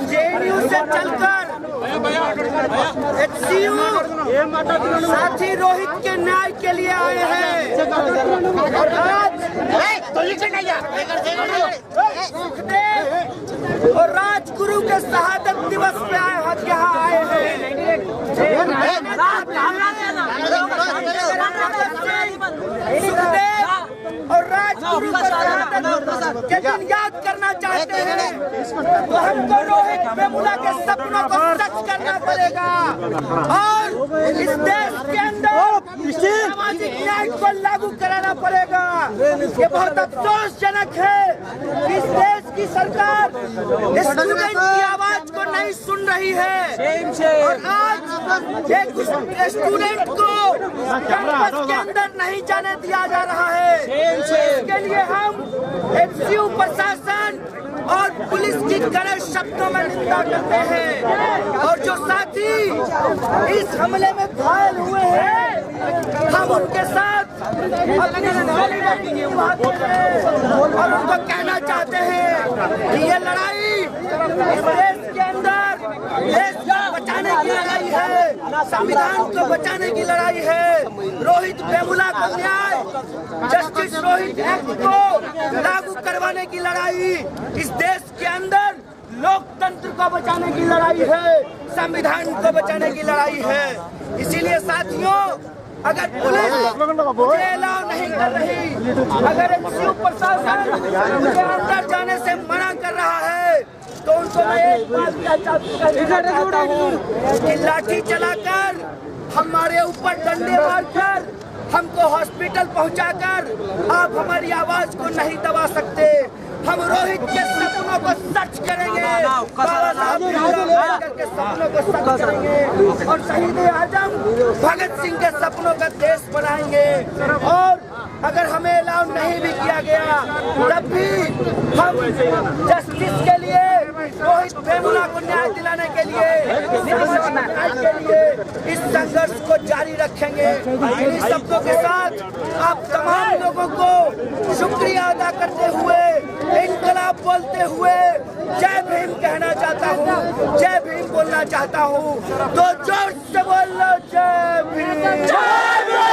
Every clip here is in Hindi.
जेएनयू से चलकर HCU साथी रोहित के न्याय के लिए आए हैं और आज और राजगुरु के शहादत दिवस पे यहाँ आए हैं। और राजगुरु को शहादत के दिन याद करना चाहते हैं तो हमको रोहित वेमुला के सपनों को सच करना पड़ेगा और इस देश के अंदर सामाजिक न्याय को लागू कराना पड़ेगा। ये बहुत अफसोसजनक है कि इस देश की सरकार स्टूडेंट की आवाज को नहीं सुन रही है और आज एक स्टूडेंट को कैंपस के अंदर नहीं जाने दिया जा रहा है। इसके लिए हम HCU प्रशासन और पुलिस की कड़े शब्दों में निंदा करते हैं और जो साथी इस हमले में घायल हुए हैं हम उनके साथ अपनी सॉलिडरिटी निभाते हैं और उनको कहना चाहते हैं कि ये लड़ाई इस देश के अंदर देश को बचाने की लड़ाई है, संविधान को बचाने की लड़ाई है। रोहित वेमुला को न्याय, जस्टिस रोहित एक्ट को लागू करवाने की लड़ाई इस देश के अंदर लोकतंत्र को बचाने की लड़ाई है, संविधान को बचाने की लड़ाई है। इसीलिए साथियों अगर पुलिस मुझे अलाउ नहीं कर रही, अगर HCU प्रशासन मुझे अंदर जाने से मना कर रहा है तो उनको मैं एक बात कहना चाहता हूँ कि लाठी चलाकर हमारे ऊपर डंडे मारकर हमको हॉस्पिटल पहुंचाकर आप हमारी आवाज को नहीं दबा सकते। हम रोहित के सपनों को सच करेंगे, बाबा साहब के सपनों को सच करेंगे और शहीद आजम भगत सिंह के सपनों का देश बनाएंगे। और अगर हमें अलाउ नहीं भी किया गया तब भी हम जस्टिस के लिए, रोहित वेमुला को न्याय दिलाने के लिए इस संघर्ष को जारी रखेंगे। इन शब्दों के साथ आप तमाम लोगों को शुक्रिया अदा करते हुए, इनकलाब बोलते हुए जय भीम कहना चाहता हूँ, जय भीम बोलना चाहता हूँ। तो जोर से बोल लो जय भीम, जय भीम।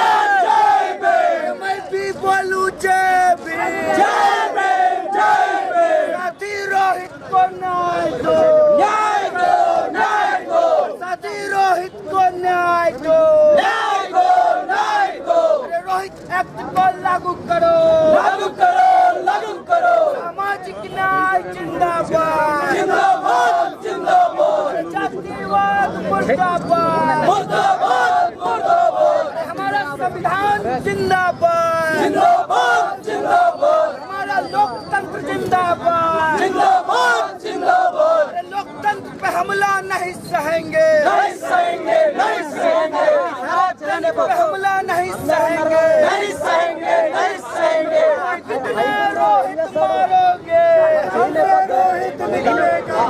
मैं भी बोलूँ जय भीम, जय भीम, जय भीम। साथी रोहित को न्याय दो, न्याय दो, न्याय दो। साथी रोहित को न्याय दो, न्याय दो, न्याय दो। रोहित एक्ट को लागू करो, लागू करो, लागू करो। सामाजिक न्याय जिंदाबाद, जिंदाबाद, जिंदाबाद। जातिवाद मुर्दाबाद, मुर्दाबाद, मुर्दाबाद। हमारा संविधान जिंदाबाद, जिंदाबाद, जिंदाबाद। हमारा लोकतंत्र जिंदाबाद, जिंदाबाद, जिंदाबाद। लोकतंत्र पे हमला नहीं सहेंगे, नहीं सहेंगे, नहीं सहेंगे। लोकतंत्र पे हमला नहीं सहेंगे, नहीं सहेंगे, नहीं सहेंगे। कितने रोहित मारोगे, कितने रोहित निकलेगा,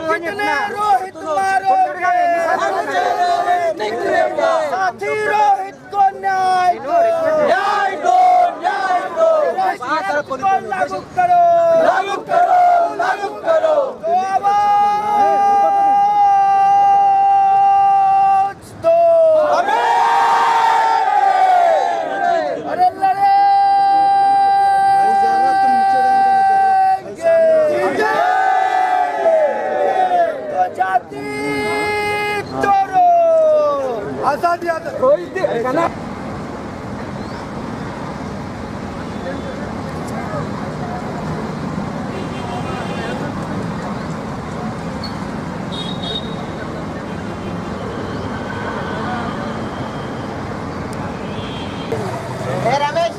कितने रोहित मारोगे, निकलेगा। साथी रोहित को न्याय दो, न्याय दो, न्याय दो। रोहित को लागू करो, लागू करो, लागू करो। तो आवाज दो, अरे लड़ेंगे तो जाति तोड़ो, आजादी कोई देगा। रमेश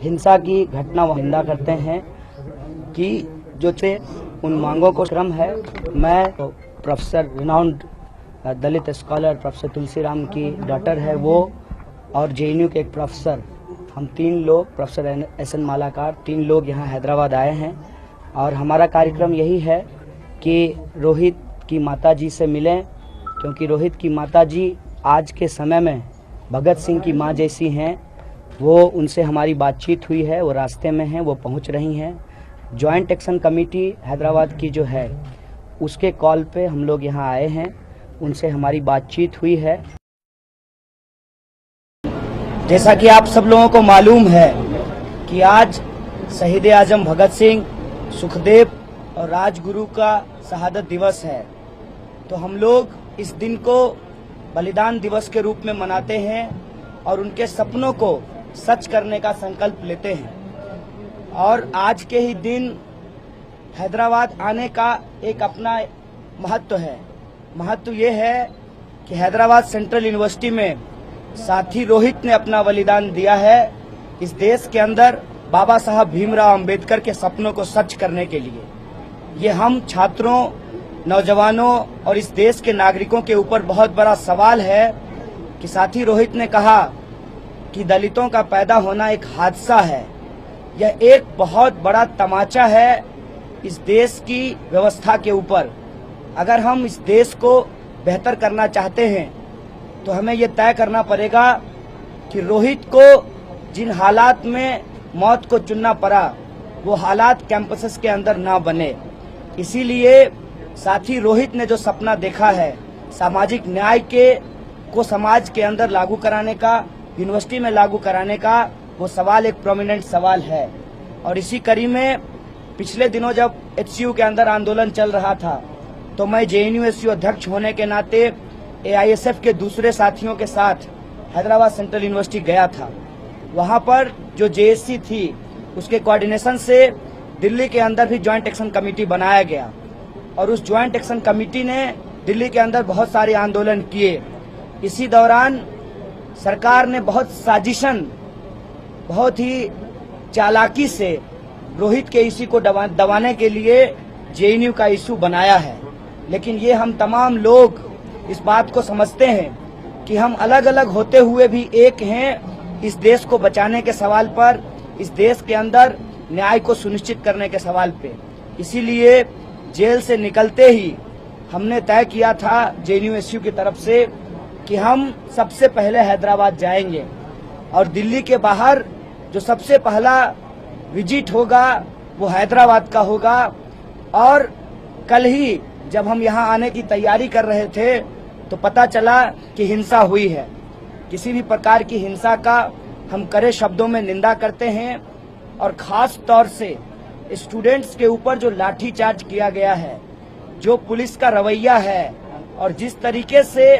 हिंसा की घटना निंदा करते हैं कि जो थे उन मांगों को क्रम है। मैं प्रोफेसर रिनाउंड दलित स्कॉलर प्रोफेसर तुलसीराम की डॉटर है वो, और जेएनयू के एक प्रोफेसर, हम 3 लोग, प्रोफेसर एसएन मालाकार, 3 लोग यहाँ हैदराबाद आए हैं। और हमारा कार्यक्रम यही है कि रोहित की माताजी से मिलें, क्योंकि रोहित की माताजी आज के समय में भगत सिंह की माँ जैसी हैं। वो उनसे हमारी बातचीत हुई है, वो रास्ते में हैं, वो पहुंच रही हैं। जॉइंट एक्शन कमेटी हैदराबाद की जो है उसके कॉल पे हम लोग यहाँ आए हैं, उनसे हमारी बातचीत हुई है। जैसा कि आप सब लोगों को मालूम है कि आज शहीद आजम भगत सिंह, सुखदेव और राजगुरु का शहादत दिवस है, तो हम लोग इस दिन को बलिदान दिवस के रूप में मनाते हैं और उनके सपनों को सच करने का संकल्प लेते हैं। और आज के ही दिन हैदराबाद आने का एक अपना महत्व है। महत्व ये है कि हैदराबाद सेंट्रल यूनिवर्सिटी में साथी रोहित ने अपना बलिदान दिया है इस देश के अंदर बाबा साहब भीमराव अंबेडकर के सपनों को सच करने के लिए। ये हम छात्रों, नौजवानों और इस देश के नागरिकों के ऊपर बहुत बड़ा सवाल है कि साथी रोहित ने कहा कि दलितों का पैदा होना एक हादसा है। यह एक बहुत बड़ा तमाचा है इस देश की व्यवस्था के ऊपर। अगर हम इस देश को बेहतर करना चाहते हैं तो हमें यह तय करना पड़ेगा कि रोहित को जिन हालात में मौत को चुनना पड़ा वो हालात कैंपसेस के अंदर ना बने। इसीलिए साथी रोहित ने जो सपना देखा है सामाजिक न्याय को समाज के अंदर लागू कराने का, यूनिवर्सिटी में लागू कराने का, वो सवाल एक प्रोमिनेंट सवाल है। और इसी कड़ी में पिछले दिनों जब एचसीयू के अंदर आंदोलन चल रहा था तो मैं जेएनयू एसयू अध्यक्ष होने के नाते एआईएसएफ के दूसरे साथियों के साथ हैदराबाद सेंट्रल यूनिवर्सिटी गया था। वहां पर जो जेएससी थी उसके कोऑर्डिनेशन से दिल्ली के अंदर भी ज्वाइंट एक्शन कमेटी बनाया गया और उस ज्वाइंट एक्शन कमेटी ने दिल्ली के अंदर बहुत सारे आंदोलन किए। इसी दौरान सरकार ने बहुत साजिशन, बहुत ही चालाकी से रोहित के इश्यू को दबाने के लिए जेएनयू का इश्यू बनाया है। लेकिन ये हम तमाम लोग इस बात को समझते हैं कि हम अलग अलग होते हुए भी एक हैं इस देश को बचाने के सवाल पर, इस देश के अंदर न्याय को सुनिश्चित करने के सवाल पे। इसीलिए जेल से निकलते ही हमने तय किया था जेएनयू एसयू की तरफ से कि हम सबसे पहले हैदराबाद जाएंगे और दिल्ली के बाहर जो सबसे पहला विजिट होगा वो हैदराबाद का होगा। और कल ही जब हम यहाँ आने की तैयारी कर रहे थे तो पता चला कि हिंसा हुई है। किसी भी प्रकार की हिंसा का हम कड़े शब्दों में निंदा करते हैं और खास तौर से स्टूडेंट्स के ऊपर जो लाठीचार्ज किया गया है, जो पुलिस का रवैया है और जिस तरीके से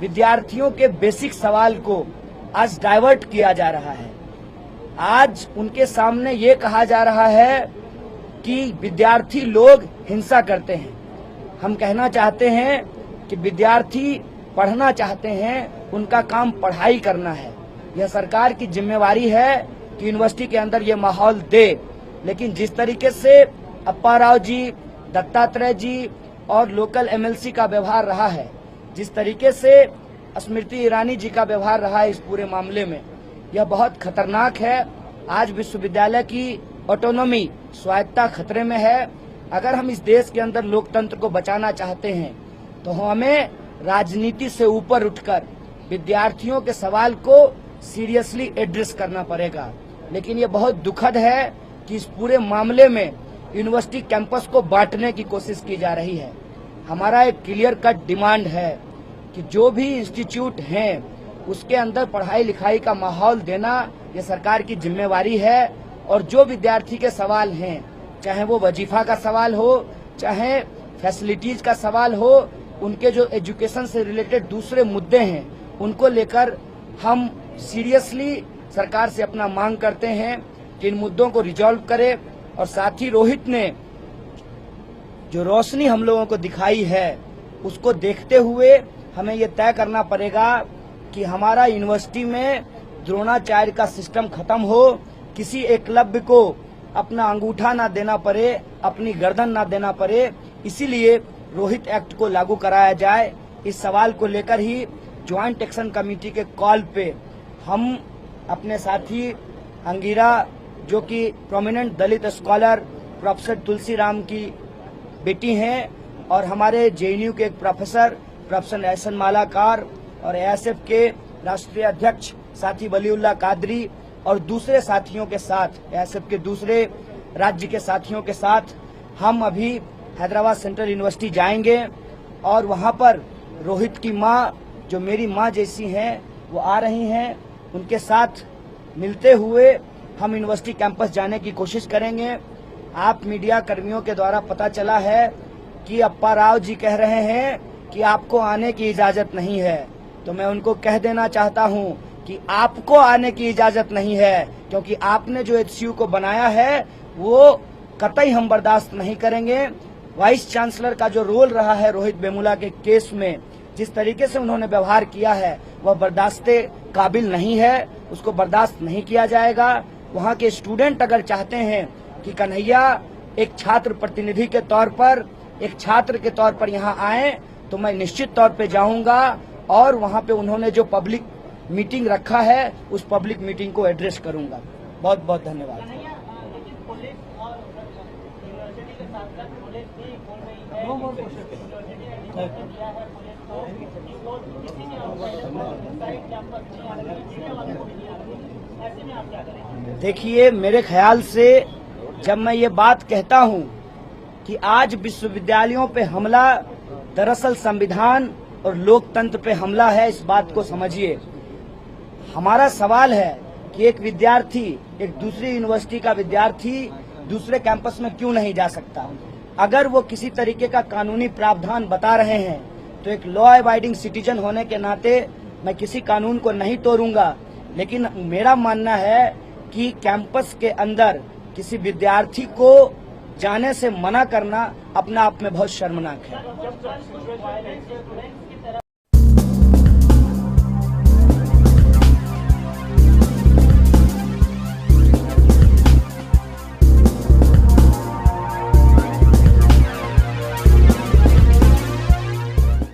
विद्यार्थियों के बेसिक सवाल को आज डाइवर्ट किया जा रहा है। आज उनके सामने ये कहा जा रहा है कि विद्यार्थी लोग हिंसा करते हैं। हम कहना चाहते हैं कि विद्यार्थी पढ़ना चाहते हैं, उनका काम पढ़ाई करना है। यह सरकार की जिम्मेवारी है कि यूनिवर्सिटी के अंदर ये माहौल दे। लेकिन जिस तरीके से अप्पा राव जी, दत्तात्रेय जी और लोकल एमएलसी का व्यवहार रहा है, जिस तरीके से स्मृति ईरानी जी का व्यवहार रहा है इस पूरे मामले में, यह बहुत खतरनाक है। आज विश्वविद्यालय की ऑटोनॉमी, स्वायत्तता खतरे में है। अगर हम इस देश के अंदर लोकतंत्र को बचाना चाहते हैं तो हमें राजनीति से ऊपर उठकर विद्यार्थियों के सवाल को सीरियसली एड्रेस करना पड़ेगा। लेकिन ये बहुत दुखद है कि इस पूरे मामले में यूनिवर्सिटी कैंपस को बांटने की कोशिश की जा रही है। हमारा एक क्लियर कट डिमांड है कि जो भी इंस्टीट्यूट हैं उसके अंदर पढ़ाई लिखाई का माहौल देना ये सरकार की जिम्मेवारी है। और जो विद्यार्थी के सवाल हैं, चाहे वो वजीफा का सवाल हो, चाहे फैसिलिटीज का सवाल हो, उनके जो एजुकेशन से रिलेटेड दूसरे मुद्दे हैं, उनको लेकर हम सीरियसली सरकार से अपना मांग करते हैं कि इन मुद्दों को रिजॉल्व करे। और साथ ही रोहित ने जो रोशनी हम लोगों को दिखाई है उसको देखते हुए हमें ये तय करना पड़ेगा कि हमारा यूनिवर्सिटी में द्रोणाचार्य का सिस्टम खत्म हो, किसी एकलव्य को अपना अंगूठा ना देना पड़े, अपनी गर्दन ना देना पड़े, इसीलिए रोहित एक्ट को लागू कराया जाए। इस सवाल को लेकर ही ज्वाइंट एक्शन कमेटी के कॉल पे हम अपने साथी अंगिरा, जो कि प्रोमिनेंट दलित स्कॉलर प्रोफेसर तुलसीराम की बेटी हैं, और हमारे जेएनयू के एक प्रोफेसर एहसन मालाकार, और एएसएफ के राष्ट्रीय अध्यक्ष साथी वलीउल्लाह कादरी और दूसरे साथियों के साथ, एएसएफ के दूसरे राज्य के साथियों के साथ हम अभी हैदराबाद सेंट्रल यूनिवर्सिटी जाएंगे और वहां पर रोहित की मां, जो मेरी मां जैसी हैं, वो आ रही हैं। उनके साथ मिलते हुए हम यूनिवर्सिटी कैंपस जाने की कोशिश करेंगे। आप मीडिया कर्मियों के द्वारा पता चला है कि अप्पा राव जी कह रहे हैं कि आपको आने की इजाजत नहीं है, तो मैं उनको कह देना चाहता हूं कि आपको आने की इजाजत नहीं है, क्योंकि आपने जो एचसीयू को बनाया है वो कतई हम बर्दाश्त नहीं करेंगे। वाइस चांसलर का जो रोल रहा है रोहित वेमुला के केस में, जिस तरीके से उन्होंने व्यवहार किया है, वह बर्दाश्ते काबिल नहीं है, उसको बर्दाश्त नहीं किया जाएगा। वहाँ के स्टूडेंट अगर चाहते हैं कि कन्हैया एक छात्र प्रतिनिधि के तौर पर, एक छात्र के तौर पर यहाँ आए, तो मैं निश्चित तौर पे जाऊंगा और वहाँ पे उन्होंने जो पब्लिक मीटिंग रखा है उस पब्लिक मीटिंग को एड्रेस करूंगा। बहुत बहुत धन्यवाद। देखिए, मेरे ख्याल से जब मैं ये बात कहता हूं कि आज विश्वविद्यालयों पे हमला दरअसल संविधान और लोकतंत्र पे हमला है, इस बात को समझिए। हमारा सवाल है कि एक विद्यार्थी, एक दूसरी यूनिवर्सिटी का विद्यार्थी दूसरे कैंपस में क्यों नहीं जा सकता? अगर वो किसी तरीके का कानूनी प्रावधान बता रहे हैं तो एक लॉ अबाइडिंग सिटीजन होने के नाते मैं किसी कानून को नहीं तोड़ूंगा, लेकिन मेरा मानना है कि कैंपस के अंदर किसी विद्यार्थी को जाने से मना करना अपने आप में बहुत शर्मनाक है।